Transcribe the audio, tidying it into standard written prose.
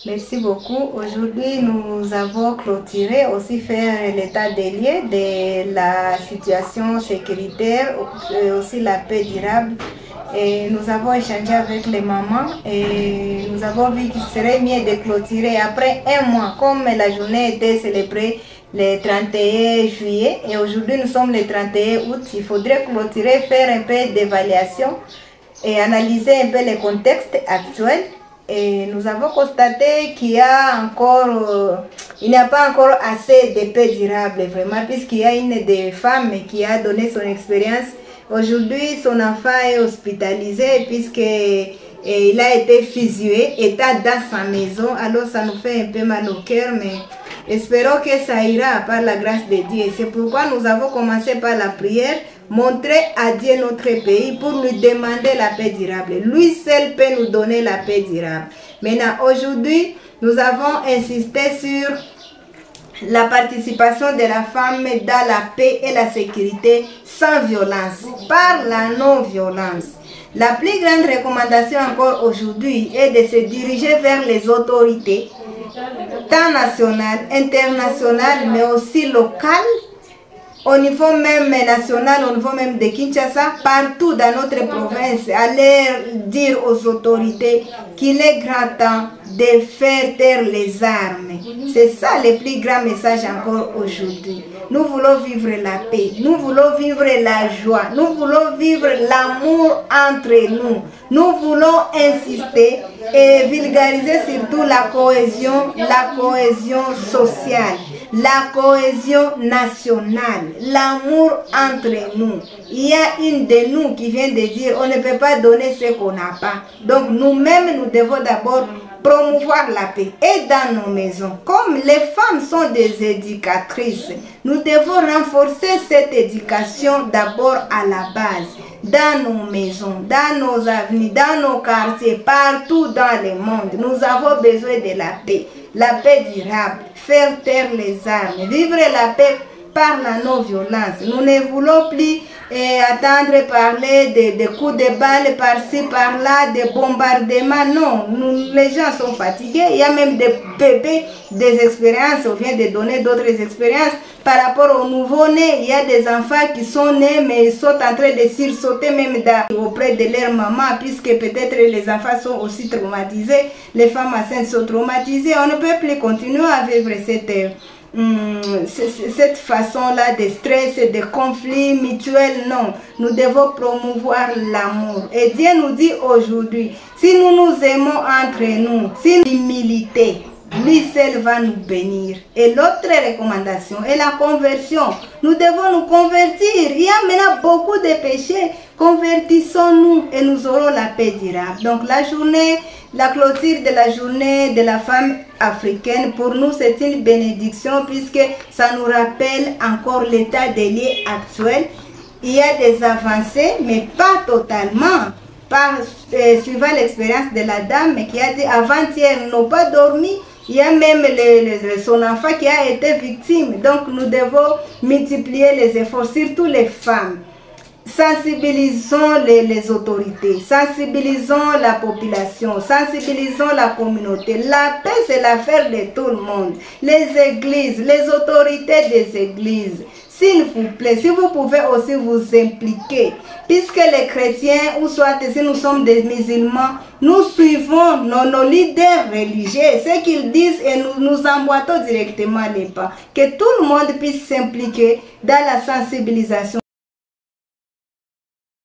Merci beaucoup. Aujourd'hui, nous avons clôturé, aussi fait l'état des lieux de la situation sécuritaire et aussi la paix durable. Et nous avons échangé avec les mamans et nous avons vu qu'il serait mieux de clôturer après un mois, comme la journée était célébrée le 31 juillet et aujourd'hui nous sommes le 31 août. Il faudrait clôturer, faire un peu d'évaluation et analyser un peu le contexte actuel. Et nous avons constaté qu'il y a encore, il n'y a pas encore assez de paix durable, vraiment, puisqu'il y a une des femmes qui a donné son expérience. Aujourd'hui, son enfant est hospitalisé puisqu'il a été fusillé, état dans sa maison. Alors ça nous fait un peu mal au cœur, mais espérons que ça ira par la grâce de Dieu. C'est pourquoi nous avons commencé par la prière. Montrer à Dieu notre pays pour lui demander la paix durable. Lui seul peut nous donner la paix durable. Maintenant, aujourd'hui, nous avons insisté sur la participation de la femme dans la paix et la sécurité sans violence, par la non-violence. La plus grande recommandation encore aujourd'hui est de se diriger vers les autorités, tant nationales, internationales, mais aussi locales, au niveau même national, au niveau même de Kinshasa, partout dans notre province, aller dire aux autorités qu'il est grand temps de faire taire les armes. C'est ça le plus grand message encore aujourd'hui. Nous voulons vivre la paix, nous voulons vivre la joie, nous voulons vivre l'amour entre nous. Nous voulons insister et vulgariser surtout la cohésion sociale, la cohésion nationale, l'amour entre nous. Il y a une de nous qui vient de dire on ne peut pas donner ce qu'on n'a pas. Donc nous-mêmes, nous devons d'abord promouvoir la paix et dans nos maisons. Comme les femmes sont des éducatrices, nous devons renforcer cette éducation d'abord à la base. Dans nos maisons, dans nos avenues, dans nos quartiers, partout dans le monde, nous avons besoin de la paix durable, faire taire les armes, vivre la paix par la non-violence. Nous ne voulons plus attendre parler de coups de balles par-ci, par-là, de bombardements. Non, les gens sont fatigués. Il y a même des bébés, des expériences. On vient de donner d'autres expériences. Par rapport aux nouveau-nés, il y a des enfants qui sont nés, mais ils sont en train de sursauter même auprès de leur maman, puisque peut-être les enfants sont aussi traumatisés. Les femmes enceintes sont traumatisées. On ne peut plus continuer à vivre cette façon-là de stress, de conflits mutuels. Non, nous devons promouvoir l'amour. Et Dieu nous dit aujourd'hui, si nous nous aimons entre nous, si l'humilité, lui seul va nous bénir. Et l'autre recommandation est la conversion. Nous devons nous convertir. Il y a maintenant beaucoup de péchés. Convertissons-nous et nous aurons la paix durable. Donc la clôture de la journée de la femme africaine, pour nous c'est une bénédiction puisque ça nous rappelle encore l'état des lieux actuel. Il y a des avancées, mais pas totalement. Suivant l'expérience de la dame qui a dit avant-hier, nous n'avons pas dormi. Il y a même son enfant qui a été victime. Donc nous devons multiplier les efforts, surtout les femmes. Sensibilisons les autorités, sensibilisons la population, sensibilisons la communauté. La paix, c'est l'affaire de tout le monde. Les églises, les autorités des églises. S'il vous plaît, si vous pouvez aussi vous impliquer, puisque les chrétiens, ou soit si nous sommes des musulmans, nous suivons nos leaders religieux, ce qu'ils disent et nous emboîtons directement les pas. Que tout le monde puisse s'impliquer dans la sensibilisation.